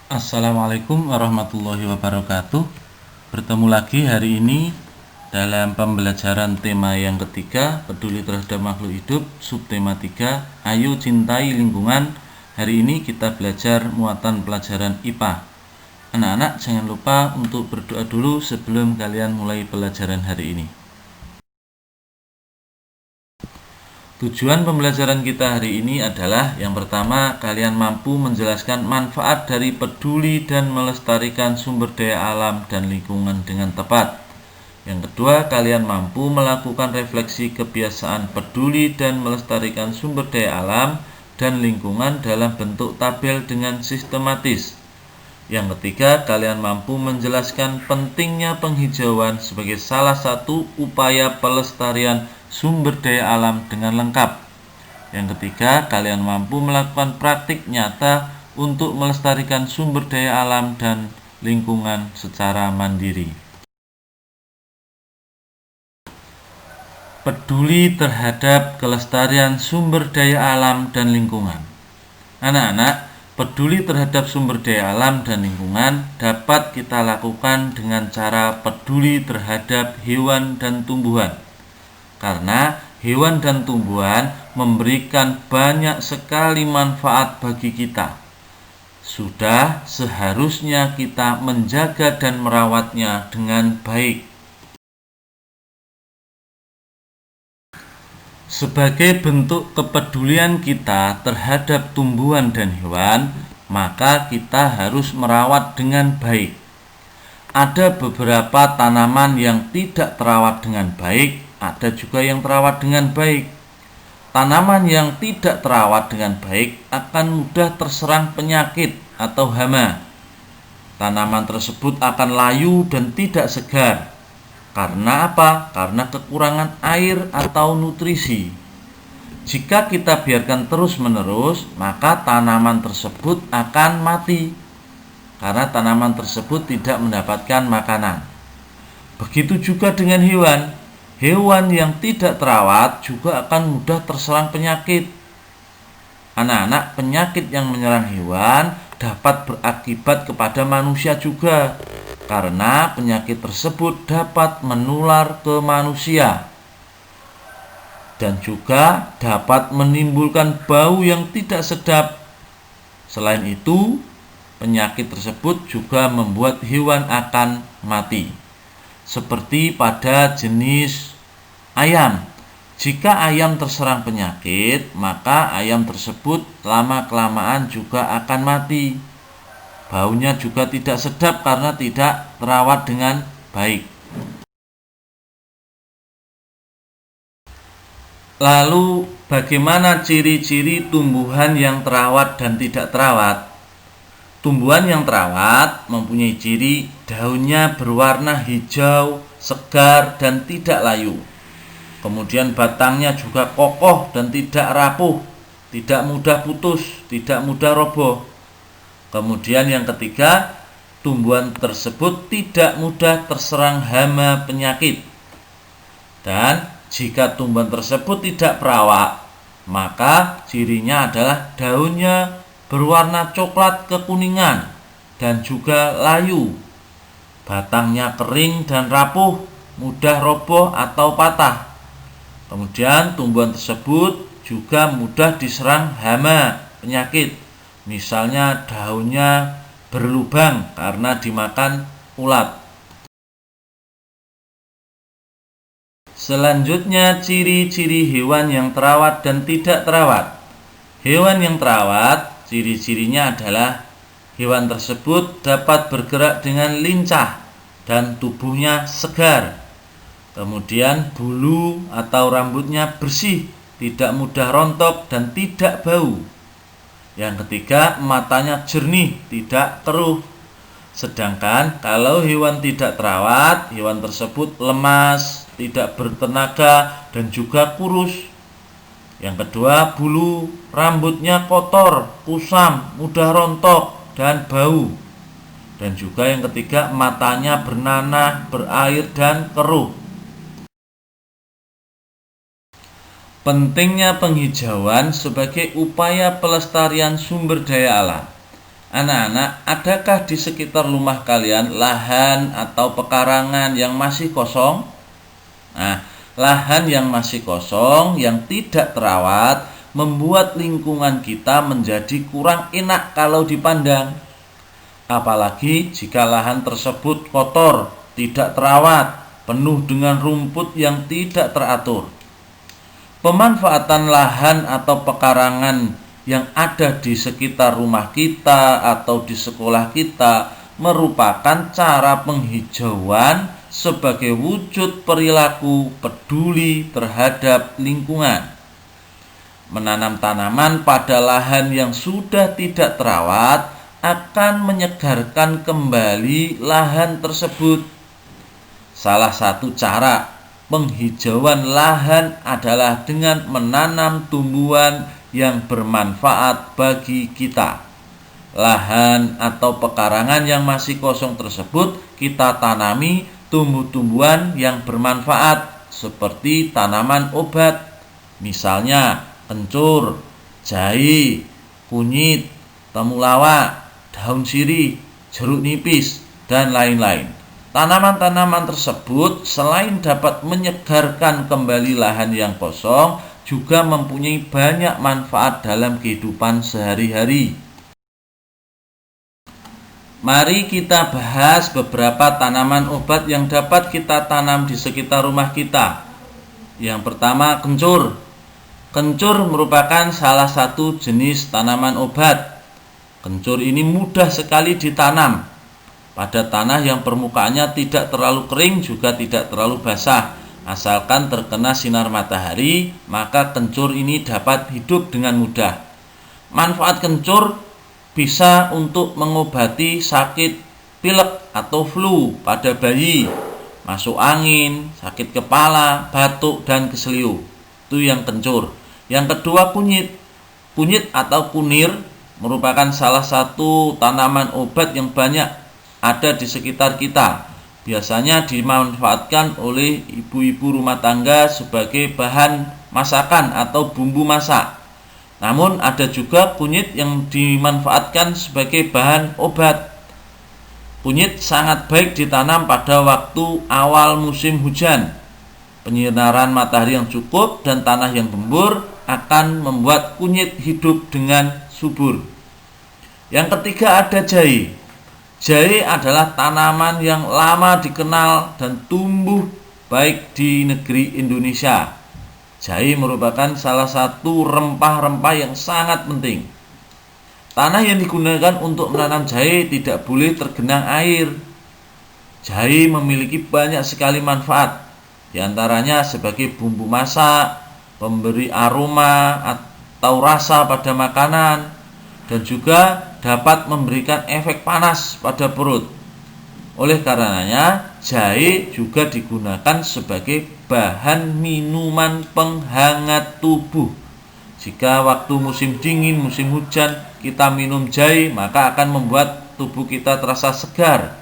Assalamualaikum warahmatullahi wabarakatuh. Bertemu lagi hari ini dalam pembelajaran tema yang ketiga, peduli terhadap makhluk hidup, subtema 3, ayo cintai lingkungan. Hari ini kita belajar muatan pelajaran IPA. Anak-anak jangan lupa untuk berdoa dulu sebelum kalian mulai pelajaran hari ini. Tujuan pembelajaran kita hari ini adalah yang pertama, kalian mampu menjelaskan manfaat dari peduli dan melestarikan sumber daya alam dan lingkungan dengan tepat. Yang kedua, kalian mampu melakukan refleksi kebiasaan peduli dan melestarikan sumber daya alam dan lingkungan dalam bentuk tabel dengan sistematis. Yang ketiga, kalian mampu menjelaskan pentingnya penghijauan sebagai salah satu upaya pelestarian sumber daya alam dengan lengkap. Yang ketiga, kalian mampu melakukan praktik nyata untuk melestarikan sumber daya alam dan lingkungan secara mandiri. Peduli terhadap kelestarian sumber daya alam dan lingkungan. Anak-anak, peduli terhadap sumber daya alam dan lingkungan dapat kita lakukan dengan cara peduli terhadap hewan dan tumbuhan. Karena hewan dan tumbuhan memberikan banyak sekali manfaat bagi kita. Sudah seharusnya kita menjaga dan merawatnya dengan baik. Sebagai bentuk kepedulian kita terhadap tumbuhan dan hewan, maka kita harus merawat dengan baik. Ada beberapa tanaman yang tidak terawat dengan baik, ada juga yang terawat dengan baik. Tanaman yang tidak terawat dengan baik akan mudah terserang penyakit atau hama. Tanaman tersebut akan layu dan tidak segar. Karena apa? Karena kekurangan air atau nutrisi. Jika kita biarkan terus-menerus, maka tanaman tersebut akan mati. Karena tanaman tersebut tidak mendapatkan makanan. Begitu juga dengan hewan. Hewan yang tidak terawat juga akan mudah terserang penyakit. Anak-anak, penyakit yang menyerang hewan dapat berakibat kepada manusia juga, karena penyakit tersebut dapat menular ke manusia dan juga dapat menimbulkan bau yang tidak sedap. Selain itu, penyakit tersebut juga membuat hewan akan mati. Seperti pada jenis ayam. Jika ayam terserang penyakit, maka ayam tersebut lama-kelamaan juga akan mati. Baunya juga tidak sedap karena tidak terawat dengan baik. Lalu, bagaimana ciri-ciri tumbuhan yang terawat dan tidak terawat? Tumbuhan yang terawat mempunyai ciri daunnya berwarna hijau, segar, dan tidak layu. Kemudian batangnya juga kokoh dan tidak rapuh, tidak mudah putus, tidak mudah roboh. Kemudian yang ketiga, tumbuhan tersebut tidak mudah terserang hama penyakit. Dan jika tumbuhan tersebut tidak perawat, maka cirinya adalah daunnya berwarna coklat kekuningan dan juga layu. Batangnya kering dan rapuh, mudah roboh atau patah. Kemudian tumbuhan tersebut juga mudah diserang hama penyakit. Misalnya daunnya berlubang karena dimakan ulat. Selanjutnya, ciri-ciri hewan yang terawat dan tidak terawat. Hewan yang terawat, ciri-cirinya adalah hewan tersebut dapat bergerak dengan lincah dan tubuhnya segar. Kemudian bulu atau rambutnya bersih, tidak mudah rontok dan tidak bau. Yang ketiga, matanya jernih, tidak keruh. Sedangkan kalau hewan tidak terawat, hewan tersebut lemas, tidak bertenaga, dan juga kurus. Yang kedua, bulu rambutnya kotor, kusam, mudah rontok, dan bau. Dan juga yang ketiga, matanya bernanah, berair, dan keruh. Pentingnya penghijauan sebagai upaya pelestarian sumber daya alam. Anak-anak, adakah di sekitar rumah kalian lahan atau pekarangan yang masih kosong? Nah, lahan yang masih kosong, yang tidak terawat, membuat lingkungan kita menjadi kurang enak kalau dipandang. Apalagi jika lahan tersebut kotor, tidak terawat, penuh dengan rumput yang tidak teratur. Pemanfaatan lahan atau pekarangan yang ada di sekitar rumah kita atau di sekolah kita merupakan cara penghijauan sebagai wujud perilaku peduli terhadap lingkungan. Menanam tanaman pada lahan yang sudah tidak terawat akan menyegarkan kembali lahan tersebut. Salah satu cara penghijauan lahan adalah dengan menanam tumbuhan yang bermanfaat bagi kita. Lahan atau pekarangan yang masih kosong tersebut kita tanami tumbuh-tumbuhan yang bermanfaat seperti tanaman obat, misalnya kencur, jahe, kunyit, temulawak, daun sirih, jeruk nipis, dan lain-lain. Tanaman-tanaman tersebut selain dapat menyegarkan kembali lahan yang kosong, juga mempunyai banyak manfaat dalam kehidupan sehari-hari. Mari kita bahas beberapa tanaman obat yang dapat kita tanam di sekitar rumah kita. Yang pertama, kencur. Kencur merupakan salah satu jenis tanaman obat. Kencur ini mudah sekali ditanam pada tanah yang permukaannya tidak terlalu kering juga tidak terlalu basah. Asalkan terkena sinar matahari, maka kencur ini dapat hidup dengan mudah. Manfaat kencur bisa untuk mengobati sakit pilek atau flu pada bayi, masuk angin, sakit kepala, batuk, dan keseliu. Itu yang kencur. Yang kedua, kunyit. Kunyit atau kunir merupakan salah satu tanaman obat yang banyak ada di sekitar kita. Biasanya dimanfaatkan oleh ibu-ibu rumah tangga sebagai bahan masakan atau bumbu masak. Namun ada juga kunyit yang dimanfaatkan sebagai bahan obat. Kunyit sangat baik ditanam pada waktu awal musim hujan. Penyinaran matahari yang cukup dan tanah yang gembur akan membuat kunyit hidup dengan subur. Yang ketiga, ada jahe. Jahe adalah tanaman yang lama dikenal dan tumbuh baik di negeri Indonesia. Jahe merupakan salah satu rempah-rempah yang sangat penting. Tanah yang digunakan untuk menanam jahe tidak boleh tergenang air. Jahe memiliki banyak sekali manfaat, di antaranya sebagai bumbu masak, pemberi aroma atau rasa pada makanan, dan juga dapat memberikan efek panas pada perut. Oleh karenanya, jahe juga digunakan sebagai bahan minuman penghangat tubuh. Jika waktu musim dingin, musim hujan, kita minum jahe, maka akan membuat tubuh kita terasa segar.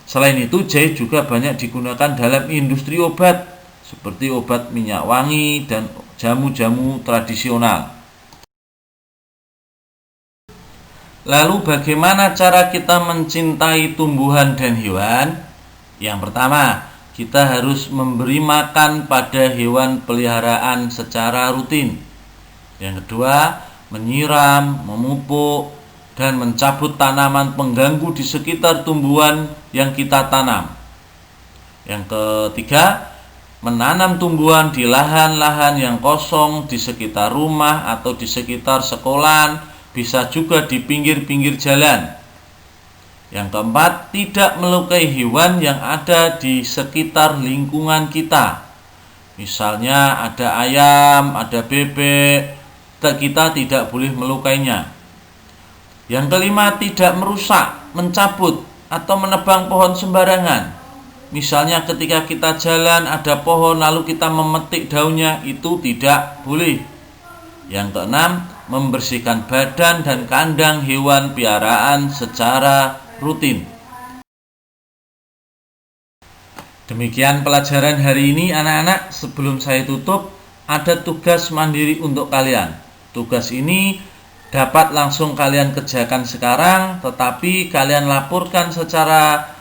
Selain itu, jahe juga banyak digunakan dalam industri obat, seperti obat minyak wangi dan jamu-jamu tradisional. Lalu bagaimana cara kita mencintai tumbuhan dan hewan? Yang pertama, kita harus memberi makan pada hewan peliharaan secara rutin. Yang kedua, menyiram, memupuk, dan mencabut tanaman pengganggu di sekitar tumbuhan yang kita tanam. Yang ketiga, menanam tumbuhan di lahan-lahan yang kosong di sekitar rumah atau di sekitar sekolahan, bisa juga di pinggir-pinggir jalan. Yang keempat, tidak melukai hewan yang ada di sekitar lingkungan kita. Misalnya ada ayam, ada bebek, kita tidak boleh melukainya. Yang kelima, tidak merusak, mencabut, atau menebang pohon sembarangan. Misalnya ketika kita jalan ada pohon lalu kita memetik daunnya, itu tidak boleh. Yang keenam, membersihkan badan dan kandang hewan piaraan secara rutin. Demikian pelajaran hari ini anak-anak. Sebelum saya tutup, ada tugas mandiri untuk kalian. Tugas ini dapat langsung kalian kerjakan sekarang, tetapi kalian laporkan secara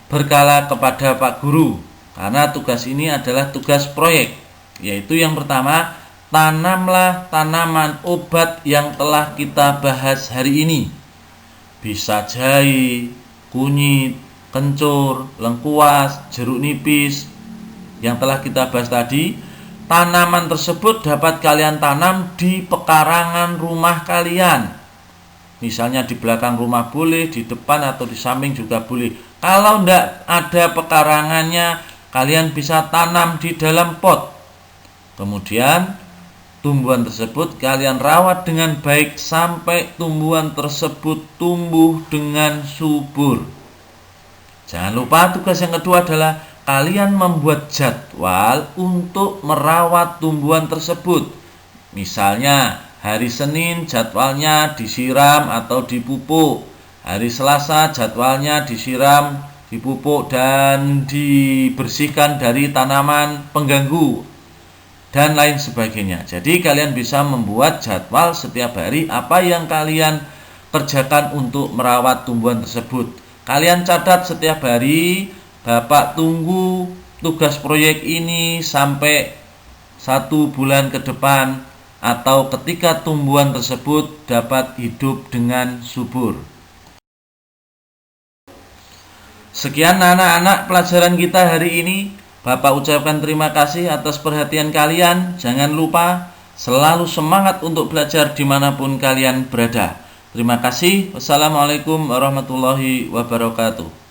berkala kepada Pak Guru, karena tugas ini adalah tugas proyek. Yaitu yang pertama, tanamlah tanaman obat yang telah kita bahas hari ini. Bisa jahe, kunyit, kencur, lengkuas, jeruk nipis yang telah kita bahas tadi. Tanaman tersebut dapat kalian tanam di pekarangan rumah kalian. Misalnya di belakang rumah boleh, di depan atau di samping juga boleh. Kalau tidak ada pekarangannya, kalian bisa tanam di dalam pot. Kemudian tumbuhan tersebut kalian rawat dengan baik sampai tumbuhan tersebut tumbuh dengan subur. Jangan lupa tugas yang kedua adalah kalian membuat jadwal untuk merawat tumbuhan tersebut. Misalnya hari Senin jadwalnya disiram atau dipupuk, hari Selasa jadwalnya disiram, dipupuk dan dibersihkan dari tanaman pengganggu dan lain sebagainya. Jadi kalian bisa membuat jadwal setiap hari apa yang kalian kerjakan untuk merawat tumbuhan tersebut. Kalian catat setiap hari, Bapak tunggu tugas proyek ini sampai 1 bulan ke depan atau ketika tumbuhan tersebut dapat hidup dengan subur. Sekian anak-anak pelajaran kita hari ini. Bapak ucapkan terima kasih atas perhatian kalian. Jangan lupa selalu semangat untuk belajar dimanapun kalian berada. Terima kasih. Wassalamualaikum warahmatullahi wabarakatuh.